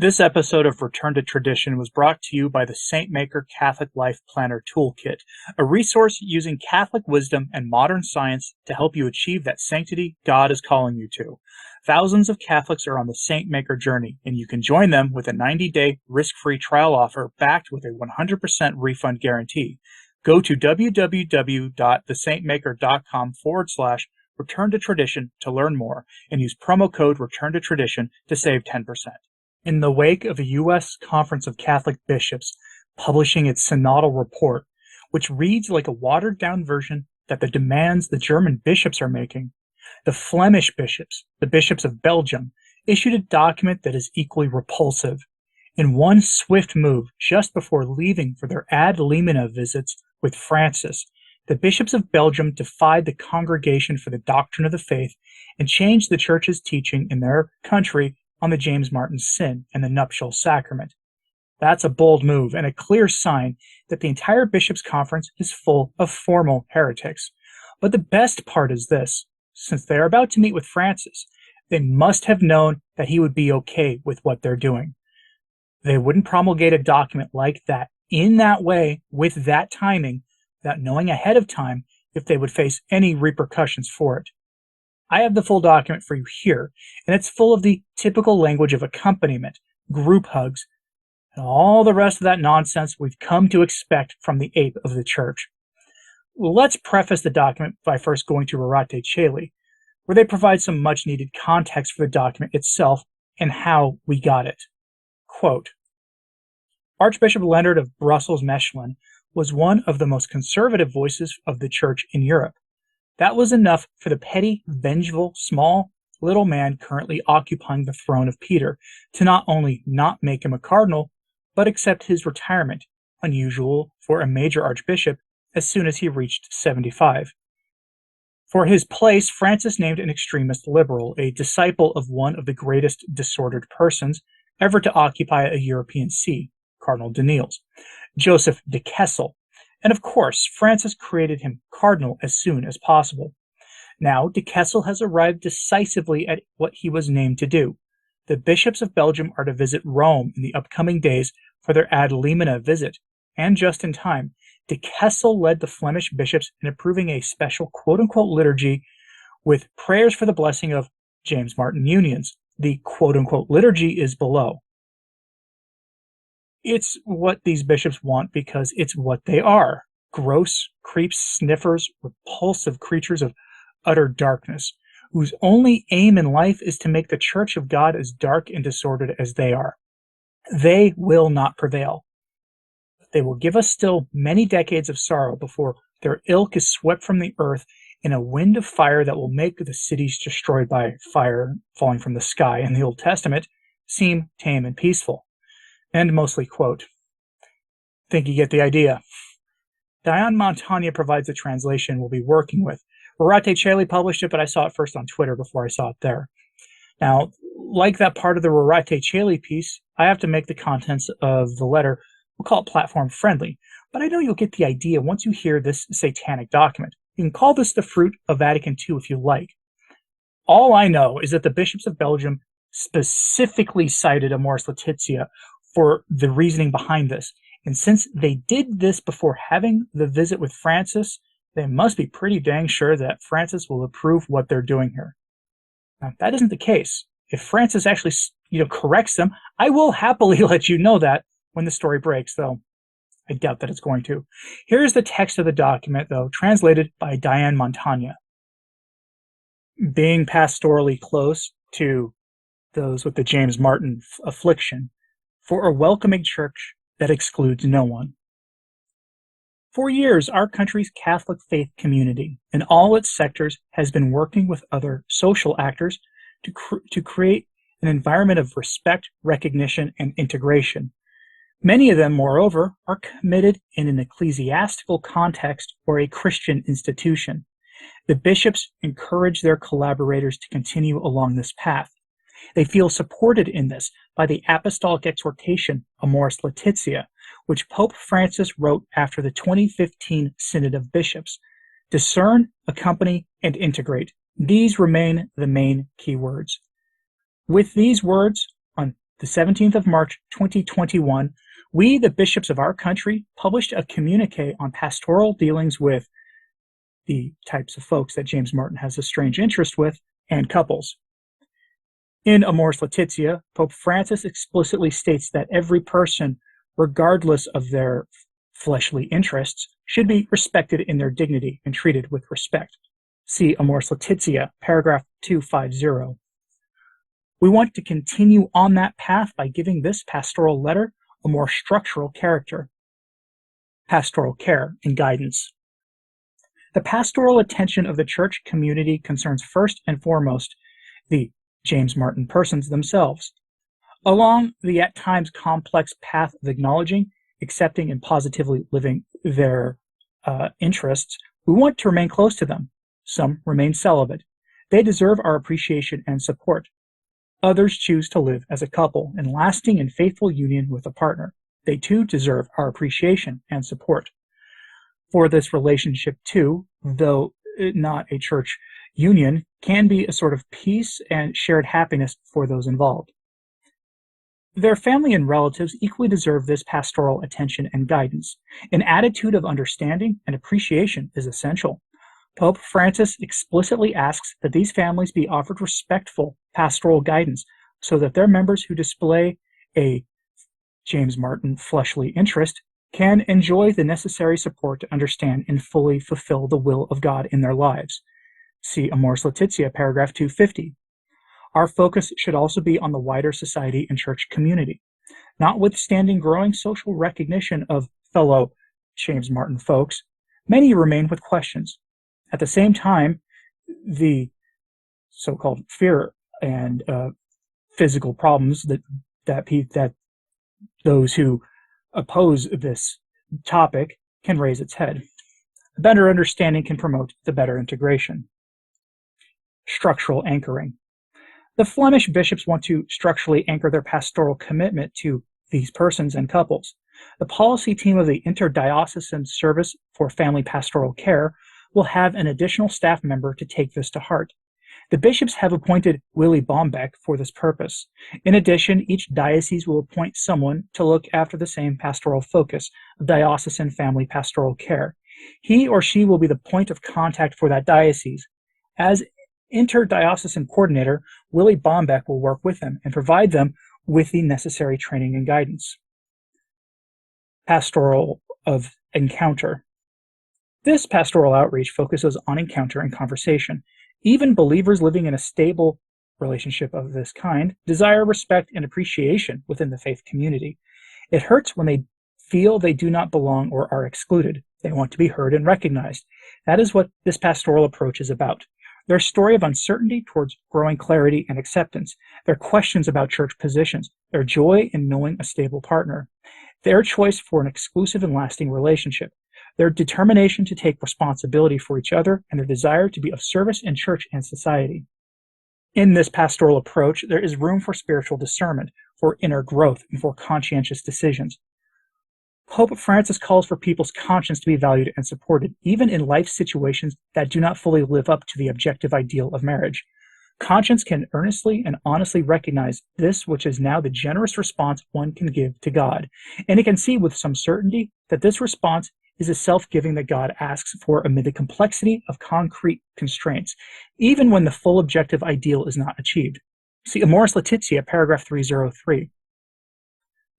This episode of Return to Tradition was brought to you by the Saintmaker Catholic Life Planner Toolkit, a resource using Catholic wisdom and modern science to help you achieve that sanctity God is calling you to. Thousands of Catholics are on the Saintmaker journey, and you can join them with a 90-day risk-free trial offer backed with a 100% refund guarantee. Go to www.thesaintmaker.com/Return to Tradition to learn more, and use promo code Return to Tradition to save 10%. In the wake of a U.S. Conference of Catholic Bishops publishing its synodal report, which reads like a watered-down version that the demands the German bishops are making, the Flemish bishops, the bishops of Belgium, issued a document that is equally repulsive. In one swift move, just before leaving for their ad limina visits with Francis, the bishops of Belgium defied the Congregation for the Doctrine of the Faith and changed the Church's teaching in their country on the James Martin sin and the nuptial sacrament. That's a bold move and a clear sign that the entire bishops' conference is full of formal heretics. But the best part is this: since they are about to meet with Francis, they must have known that he would be okay with what they're doing. They wouldn't promulgate a document like that in that way with that timing without knowing ahead of time if they would face any repercussions for it. I have the full document for you here, and it's full of the typical language of accompaniment, group hugs, and all the rest of that nonsense we've come to expect from the ape of the Church. Let's preface the document by first going to Rorate Caeli, where they provide some much-needed context for the document itself and how we got it. Quote, Archbishop Leonard of Brussels-Mechlin was one of the most conservative voices of the Church in Europe. That was enough for the petty, vengeful, small, little man currently occupying the throne of Peter to not only not make him a cardinal, but accept his retirement, unusual for a major archbishop, as soon as he reached 75. For his place, Francis named an extremist liberal, a disciple of one of the greatest disordered persons ever to occupy a European see, Cardinal de Niels, Joseph de Kessel. And of course, Francis created him cardinal as soon as possible. Now, de Kessel has arrived decisively at what he was named to do. The bishops of Belgium are to visit Rome in the upcoming days for their ad limina visit, and just in time, de Kessel led the Flemish bishops in approving a special quote-unquote liturgy with prayers for the blessing of James Martin unions. The quote-unquote liturgy is below. It's what these bishops want because it's what they are. Gross, creeps, sniffers, repulsive creatures of utter darkness, whose only aim in life is to make the Church of God as dark and disordered as they are. They will not prevail. They will give us still many decades of sorrow before their ilk is swept from the earth in a wind of fire that will make the cities destroyed by fire falling from the sky in the Old Testament seem tame and peaceful. And mostly quote. Think you get the idea. Diane Montagna provides a translation we'll be working with. Rorate Caeli published it, but I saw it first on Twitter before I saw it there. Now, like that part of the Rorate Caeli piece, I have to make the contents of the letter, we'll call it platform friendly, but I know you'll get the idea once you hear this satanic document. You can call this the fruit of Vatican II if you like. All I know is that the bishops of Belgium specifically cited Amoris Laetitia for the reasoning behind this. And since they did this before having the visit with Francis, they must be pretty dang sure that Francis will approve what they're doing here. Now, if that isn't the case, if Francis actually, corrects them, I will happily let you know that when the story breaks, though I doubt that it's going to. Here's the text of the document, though, translated by Diane Montagna. Being pastorally close to those with the James Martin affliction, for a welcoming church that excludes no one. For years, our country's Catholic faith community, in all its sectors, has been working with other social actors to create an environment of respect, recognition, and integration. Many of them, moreover, are committed in an ecclesiastical context or a Christian institution. The bishops encourage their collaborators to continue along this path. They feel supported in this by the apostolic exhortation Amoris Laetitia, which Pope Francis wrote after the 2015 Synod of Bishops. Discern, accompany, and integrate. These remain the main key words. With these words on the 17th of March, 2021, we, the bishops of our country, published a communique on pastoral dealings with the types of folks that James Martin has a strange interest with, and couples. In Amoris Laetitia, Pope Francis explicitly states that every person, regardless of their fleshly interests, should be respected in their dignity and treated with respect. See Amoris Laetitia, paragraph 250. We want to continue on that path by giving this pastoral letter a more structural character. Pastoral care and guidance. The pastoral attention of the church community concerns first and foremost the James Martin persons themselves. Along the at times complex path of acknowledging, accepting, and positively living their interests, we want to remain close to them. Some remain celibate. They deserve our appreciation and support. Others choose to live as a couple in lasting and faithful union with a partner. They too deserve our appreciation and support. For this relationship too, though not a church union, can be a sort of peace and shared happiness for those involved. Their family and relatives equally deserve this pastoral attention and guidance. An attitude of understanding and appreciation is essential. Pope Francis explicitly asks that these families be offered respectful pastoral guidance so that their members who display a James Martin fleshly interest can enjoy the necessary support to understand and fully fulfill the will of God in their lives. See Amoris Laetitia, paragraph 250. Our focus should also be on the wider society and church community. Notwithstanding growing social recognition of fellow James Martin folks, many remain with questions. At the same time, the so-called fear and physical problems that those who oppose this topic can raise its head. A better understanding can promote the better integration. Structural anchoring. The Flemish bishops want to structurally anchor their pastoral commitment to these persons and couples. The policy team of the Interdiocesan Service for Family Pastoral Care will have an additional staff member to take this to heart. The bishops have appointed Willy Bombeck for this purpose. In addition, each diocese will appoint someone to look after the same pastoral focus of diocesan family pastoral care. He or she will be the point of contact for that diocese. As interdiocesan coordinator, Willy Bombeck will work with them and provide them with the necessary training and guidance. Pastoral of encounter. This pastoral outreach focuses on encounter and conversation. Even believers living in a stable relationship of this kind desire respect and appreciation within the faith community. It hurts when they feel they do not belong or are excluded. They want to be heard and recognized. That is what this pastoral approach is about. Their story of uncertainty towards growing clarity and acceptance, their questions about church positions, their joy in knowing a stable partner, their choice for an exclusive and lasting relationship, their determination to take responsibility for each other, and their desire to be of service in church and society. In this pastoral approach, there is room for spiritual discernment, for inner growth, and for conscientious decisions. Pope Francis calls for people's conscience to be valued and supported, even in life situations that do not fully live up to the objective ideal of marriage. Conscience can earnestly and honestly recognize this, which is now the generous response one can give to God, and it can see with some certainty that this response is a self-giving that God asks for amid the complexity of concrete constraints, even when the full objective ideal is not achieved. See Amoris Laetitia, paragraph 303.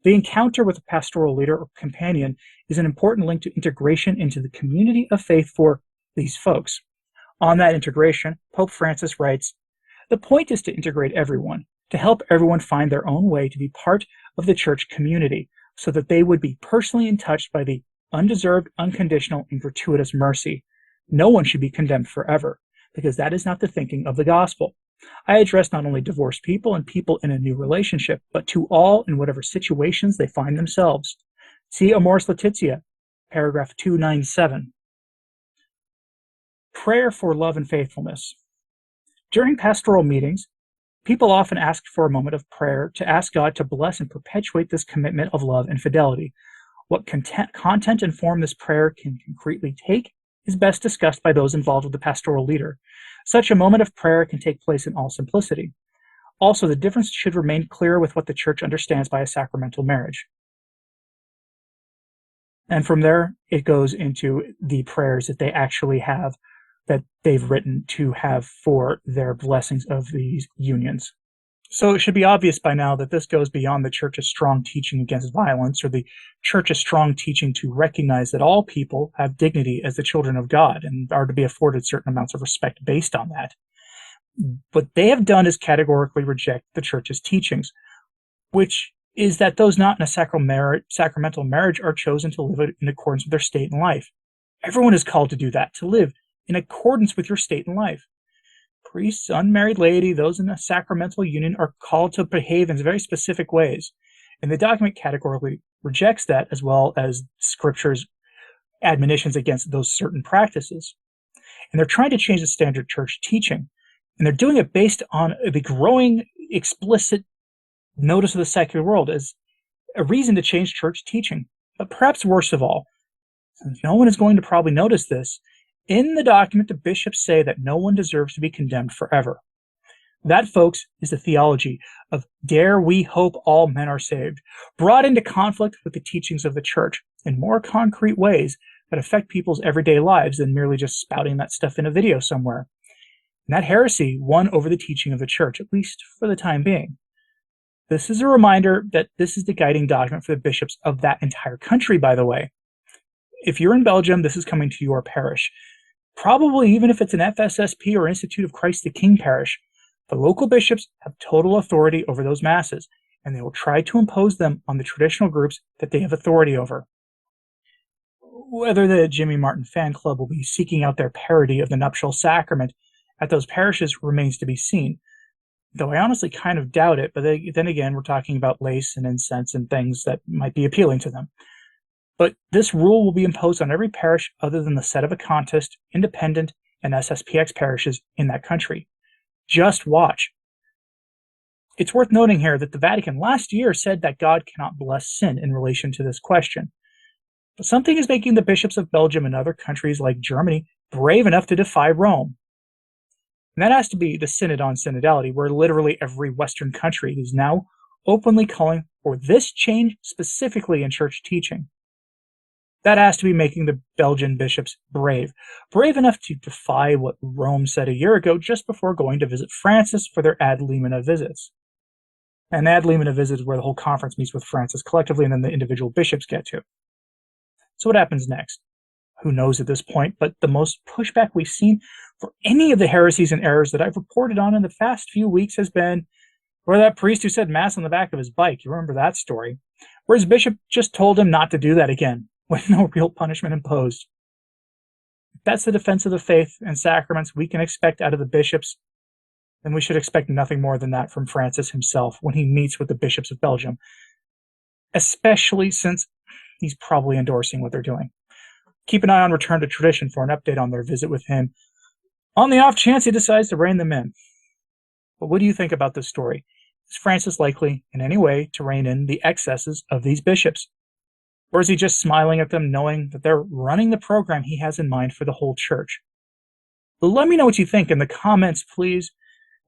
The encounter with a pastoral leader or companion is an important link to integration into the community of faith for these folks. On that integration, Pope Francis writes, "The point is to integrate everyone, to help everyone find their own way to be part of the church community, so that they would be personally touched by the undeserved, unconditional, and gratuitous mercy. No one should be condemned forever, because that is not the thinking of the gospel. I address not only divorced people and people in a new relationship, but to all in whatever situations they find themselves." See Amoris Laetitia, paragraph 297. Prayer for love and faithfulness. During pastoral meetings, people often ask for a moment of prayer to ask God to bless and perpetuate this commitment of love and fidelity. What content and form this prayer can concretely take is best discussed by those involved with the pastoral leader. Such a moment of prayer can take place in all simplicity. Also, the difference should remain clear with what the church understands by a sacramental marriage. And from there, it goes into the prayers that they actually have, that they've written to have for their blessings of these unions. So it should be obvious by now that this goes beyond the church's strong teaching against violence, or the church's strong teaching to recognize that all people have dignity as the children of God and are to be afforded certain amounts of respect based on that. What they have done is categorically reject the church's teachings, which is that those not in a sacramental marriage are chosen to live in accordance with their state in life. Everyone is called to do that, to live in accordance with your state in life. Priests, unmarried laity, those in a sacramental union are called to behave in very specific ways. And the document categorically rejects that, as well as Scripture's admonitions against those certain practices. And they're trying to change the standard church teaching. And they're doing it based on the growing explicit notice of the secular world as a reason to change church teaching. But perhaps worst of all, since no one is going to probably notice this, in the document, the bishops say that no one deserves to be condemned forever. That, folks, is the theology of "dare we hope all men are saved," brought into conflict with the teachings of the church in more concrete ways that affect people's everyday lives than merely just spouting that stuff in a video somewhere. And that heresy won over the teaching of the church, at least for the time being. This is a reminder that this is the guiding document for the bishops of that entire country, by the way. If you're in Belgium, this is coming to your parish. Probably even if it's an FSSP or Institute of Christ the King parish, the local bishops have total authority over those masses, and they will try to impose them on the traditional groups that they have authority over. Whether the Jimmy Martin fan club will be seeking out their parody of the nuptial sacrament at those parishes remains to be seen, though I honestly kind of doubt it, but then again, we're talking about lace and incense and things that might be appealing to them. But this rule will be imposed on every parish other than the Sedevacantist, Independent, and SSPX parishes in that country. Just watch. It's worth noting here that the Vatican last year said that God cannot bless sin in relation to this question. But something is making the bishops of Belgium and other countries like Germany brave enough to defy Rome. And that has to be the Synod on Synodality, where literally every Western country is now openly calling for this change specifically in church teaching. That has to be making the Belgian bishops brave enough to defy what Rome said a year ago just before going to visit Francis for their ad limina visits. And ad limina visits where the whole conference meets with Francis collectively and then the individual bishops get to. So what happens next? Who knows at this point, but the most pushback we've seen for any of the heresies and errors that I've reported on in the past few weeks has been where that priest who said mass on the back of his bike, you remember that story, where his bishop just told him not to do that again, with no real punishment imposed. If that's the defense of the faith and sacraments we can expect out of the bishops, then we should expect nothing more than that from Francis himself when he meets with the bishops of Belgium, especially since he's probably endorsing what they're doing. Keep an eye on Return to Tradition for an update on their visit with him, on the off chance he decides to rein them in. But what do you think about this story? Is Francis likely in any way to rein in the excesses of these bishops? Or is he just smiling at them, knowing that they're running the program he has in mind for the whole church? But let me know what you think in the comments, please.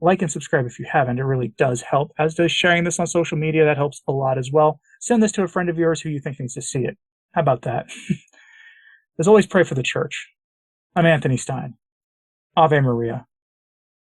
Like and subscribe if you haven't. It really does help, as does sharing this on social media. That helps a lot as well. Send this to a friend of yours who you think needs to see it. How about that? As always, pray for the church. I'm Anthony Stine. Ave Maria.